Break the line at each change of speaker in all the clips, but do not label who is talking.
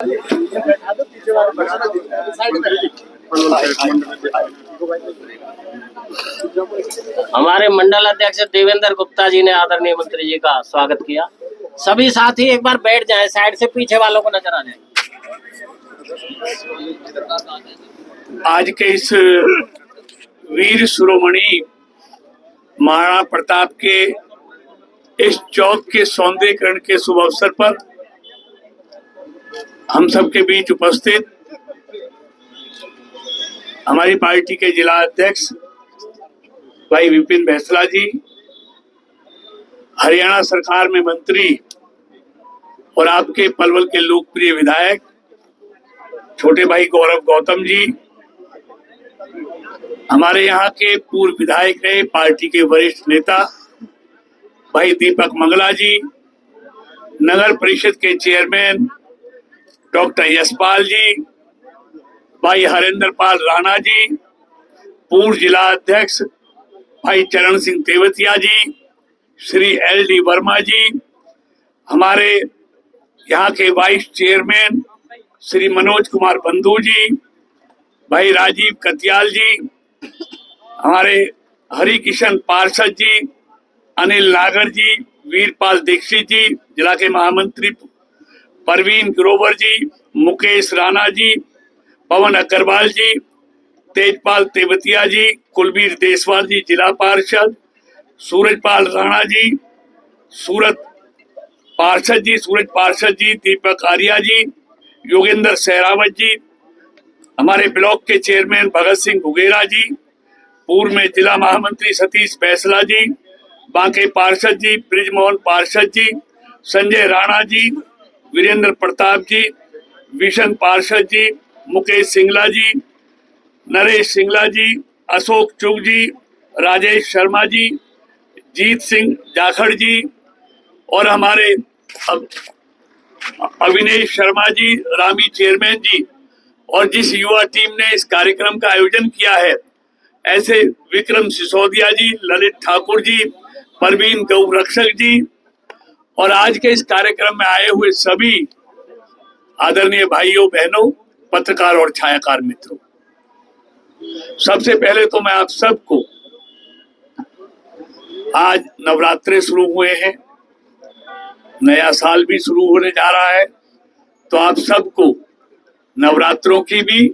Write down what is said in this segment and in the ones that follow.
हमारे मंडल अध्यक्ष देवेंद्र गुप्ता जी ने आदरणीय मंत्री जी का स्वागत किया। सभी साथी एक बार बैठ जाएं, साइड से पीछे वालों को नजर आ जाए।
आज के इस वीर शिरोमणि महाराणा प्रताप के इस चौक के सौंदर्यीकरण के शुभ अवसर पर हम सबके बीच उपस्थित हमारी पार्टी के जिला अध्यक्ष भाई विपिन बैंसला जी, हरियाणा सरकार में मंत्री और आपके पलवल के लोकप्रिय विधायक छोटे भाई गौरव गौतम जी, हमारे यहाँ के पूर्व विधायक रहे पार्टी के वरिष्ठ नेता भाई दीपक मंगला जी, नगर परिषद के चेयरमैन डॉक्टर यशपाल जी, भाई हरेंद्र पाल राणा जी, पूर्व जिला अध्यक्ष भाई चरण सिंह तेवतिया जी, श्री LD वर्मा जी, हमारे यहाँ के वाइस चेयरमैन श्री मनोज कुमार बंधु जी, भाई राजीव कतियाल जी, हमारे हरि किशन पार्षद जी, अनिल नागर जी, वीरपाल दीक्षित जी, जिला के महामंत्री परवीन ग्रोवर जी, मुकेश राणा जी, पवन अग्रवाल जी, तेजपाल तेवतिया जी, कुलबीर देसवाल जी जिला पार्षद, सूरजपाल राणा जी, सूरत पार्षद जी, दीपक आर्या जी, योगेंद्र सहरावत जी, हमारे ब्लॉक के चेयरमैन भगत सिंह घुगेरा जी, पूर्व में जिला महामंत्री सतीश बैंसला जी, बांके पार्षद जी, ब्रिजमोहन पार्षद जी, संजय राणा जी, वीरेंद्र प्रताप जी, विशन पार्षद जी, मुकेश सिंगला जी, नरेश सिंगला जी, अशोक चुग जी, राजेश शर्मा जी, जीत सिंह जाखड़ जी और हमारे अविनेश शर्मा जी, रामी चेयरमैन जी, और जिस युवा टीम ने इस कार्यक्रम का आयोजन किया है ऐसे विक्रम सिसोदिया जी, ललित ठाकुर जी, परवीन गौरक्षक जी और आज के इस कार्यक्रम में आए हुए सभी आदरणीय भाइयों बहनों, पत्रकार और छायाकार मित्रों, सबसे पहले तो मैं आप सबको, आज नवरात्रे शुरू हुए हैं, नया साल भी शुरू होने जा रहा है, तो आप सबको नवरात्रों की भी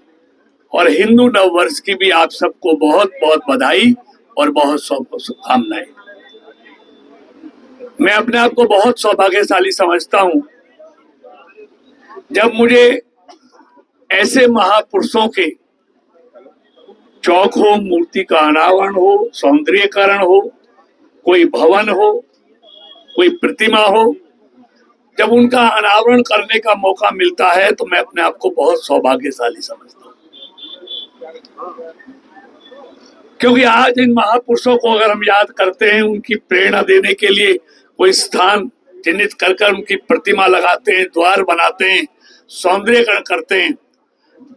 और हिंदू नववर्ष की भी आप सबको बहुत बहुत बधाई और बहुत शुभकामनाएं। मैं अपने आप को बहुत सौभाग्यशाली समझता हूं जब मुझे ऐसे महापुरुषों के चौक हो, मूर्ति का अनावरण हो, सौंदर्यीकरण हो, कोई भवन हो, कोई प्रतिमा हो, जब उनका अनावरण करने का मौका मिलता है तो मैं अपने आप को बहुत सौभाग्यशाली समझता हूँ। क्योंकि आज इन महापुरुषों को अगर हम याद करते हैं, उनकी प्रेरणा देने के लिए कोई स्थान चिन्हित कर उनकी प्रतिमा लगाते हैं, द्वार बनाते हैं, सौंदर्यीकरण करते हैं,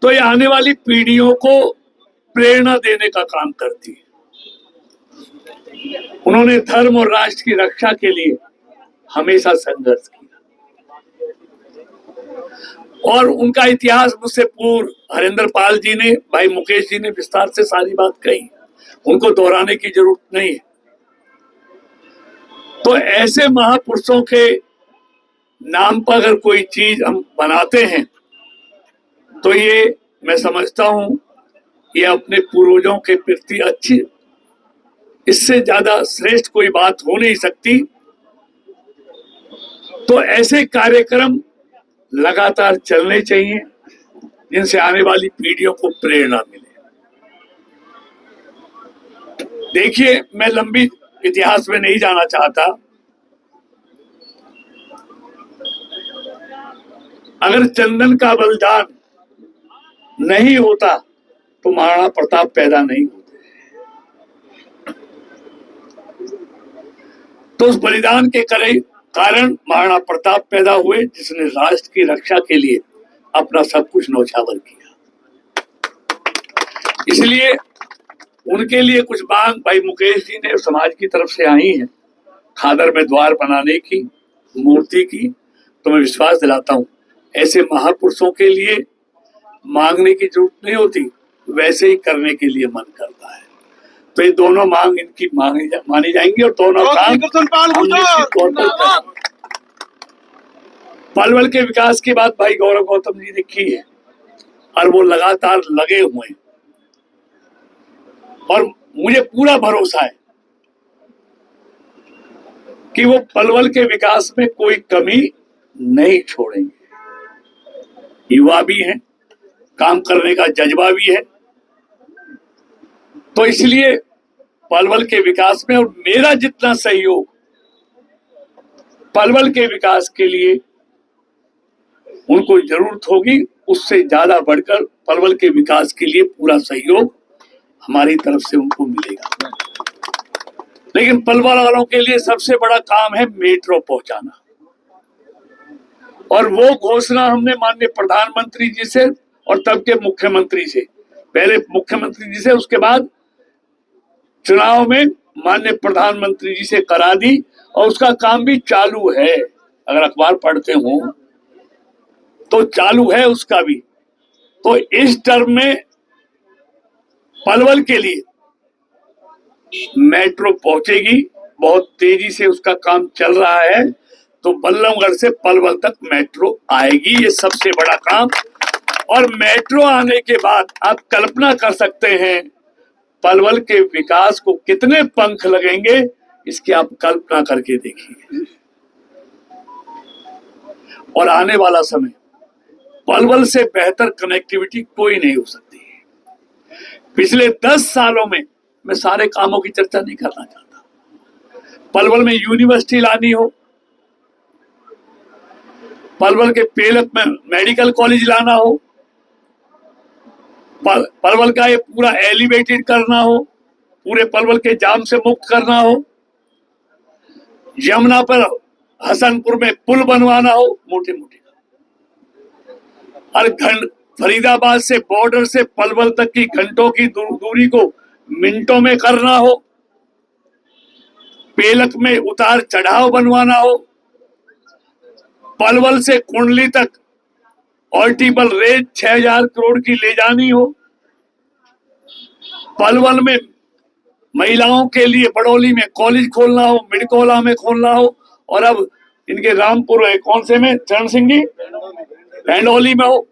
तो ये आने वाली पीढ़ियों को प्रेरणा देने का काम करती है। उन्होंने धर्म और राष्ट्र की रक्षा के लिए हमेशा संघर्ष किया और उनका इतिहास मुझसे पूर्व हरेंद्र पाल जी ने, भाई मुकेश जी ने विस्तार से सारी बात कही, उनको दोहराने की जरूरत नहीं है। तो ऐसे महापुरुषों के नाम पर अगर कोई चीज हम बनाते हैं तो ये मैं समझता हूं ये अपने पूर्वजों के प्रति अच्छी, इससे ज्यादा श्रेष्ठ कोई बात हो नहीं सकती। तो ऐसे कार्यक्रम लगातार चलने चाहिए जिनसे आने वाली पीढ़ियों को प्रेरणा मिले। देखिए, मैं लंबी इतिहास में नहीं जाना चाहता। अगर चंदन का बलिदान नहीं होता तो महाराणा प्रताप पैदा नहीं होते। तो उस बलिदान के कारण महाराणा प्रताप पैदा हुए, जिसने राष्ट्र की रक्षा के लिए अपना सब कुछ न्यौछावर किया। इसलिए उनके लिए कुछ मांग भाई मुकेश जी ने समाज की तरफ से आई है, खादर में द्वार बनाने की, मूर्ति की। तो मैं विश्वास दिलाता हूं ऐसे महापुरुषों के लिए मांगने की जरूरत नहीं होती, वैसे ही करने के लिए मन करता है। तो ये दोनों मांग इनकी मानी जाएंगी और दोनों काम हम निश्चित तौर पर करेंगे। पलवल के विकास की बात भाई गौरव गौतम जी ने की है और वो लगातार लगे हुए हैं और मुझे पूरा भरोसा है कि वो पलवल के विकास में कोई कमी नहीं छोड़ेंगे। युवा भी हैं, काम करने का जज्बा भी है, तो इसलिए पलवल के विकास में और मेरा जितना सहयोग पलवल के विकास के लिए उनको जरूरत होगी, उससे ज्यादा बढ़कर पलवल के विकास के लिए पूरा सहयोग हमारी तरफ से उनको मिलेगा। लेकिन पलवल वालों के लिए सबसे बड़ा काम है मेट्रो पहुंचाना, और वो घोषणा हमने माननीय प्रधानमंत्री जी से और तब के मुख्यमंत्री से, पहले मुख्यमंत्री जी से, उसके बाद चुनाव में माननीय प्रधानमंत्री जी से करा दी और उसका काम भी चालू है। अगर अखबार पढ़ते हो तो चालू है उसका भी। तो इस टर्म में पलवल के लिए मेट्रो पहुंचेगी, बहुत तेजी से उसका काम चल रहा है, तो बल्लभगढ़ से पलवल तक मेट्रो आएगी, ये सबसे बड़ा काम। और मेट्रो आने के बाद आप कल्पना कर सकते हैं पलवल के विकास को कितने पंख लगेंगे, इसकी आप कल्पना करके देखिए। और आने वाला समय पलवल से बेहतर कनेक्टिविटी कोई नहीं हो सकती है। पिछले 10 सालों में मैं सारे कामों की चर्चा नहीं करना चाहता। पलवल में यूनिवर्सिटी लानी हो, पलवल के पेलक में मेडिकल कॉलेज लाना हो, पलवल का ये पूरा एलिवेटेड करना हो, पूरे पलवल के जाम से मुक्त करना हो, यमुना पर हसनपुर में पुल बनवाना हो, मोटे मोटे, और फरीदाबाद से बॉर्डर से पलवल तक की घंटों की दूरी को मिनटों में करना हो, पेलक में उतार चढ़ाव बनवाना हो, पलवल से कुंडली तक ऑल्टीबल रेंज 6000 करोड़ की ले जानी हो, पलवल में महिलाओं के लिए बड़ौली में कॉलेज खोलना हो, मिडकोला में खोलना हो, और अब इनके रामपुर है, कौन से में, चरण सिंह जी, भैंडोली में हो।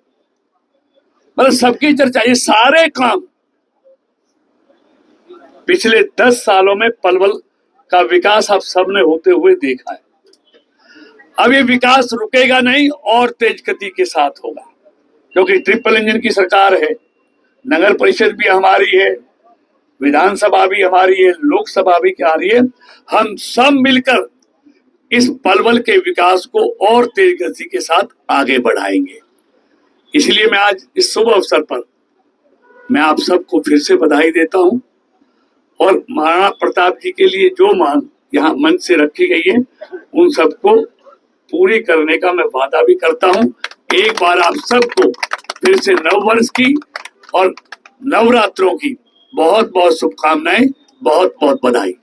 मतलब सबकी चर्चा, ये सारे काम पिछले 10 सालों में पलवल का विकास आप सबने होते हुए देखा है। अब ये विकास रुकेगा नहीं और तेज गति के साथ होगा, क्योंकि ट्रिपल इंजन की सरकार है, नगर परिषद भी हमारी है, विधानसभा भी हमारी है, लोकसभा भी आ रही है। हम सब मिलकर इस पलवल के विकास को और तेज गति के साथ आगे बढ़ाएंगे। इसलिए मैं आज इस शुभ अवसर पर मैं आप सबको फिर से बधाई देता हूं, और महाराणा प्रताप जी के लिए जो मांग यहाँ मंच से रखी गई है उन सबको पूरी करने का मैं वादा भी करता हूं। एक बार आप सबको फिर से नववर्ष की और नवरात्रों की बहुत बहुत शुभकामनाएं, बहुत बहुत बधाई।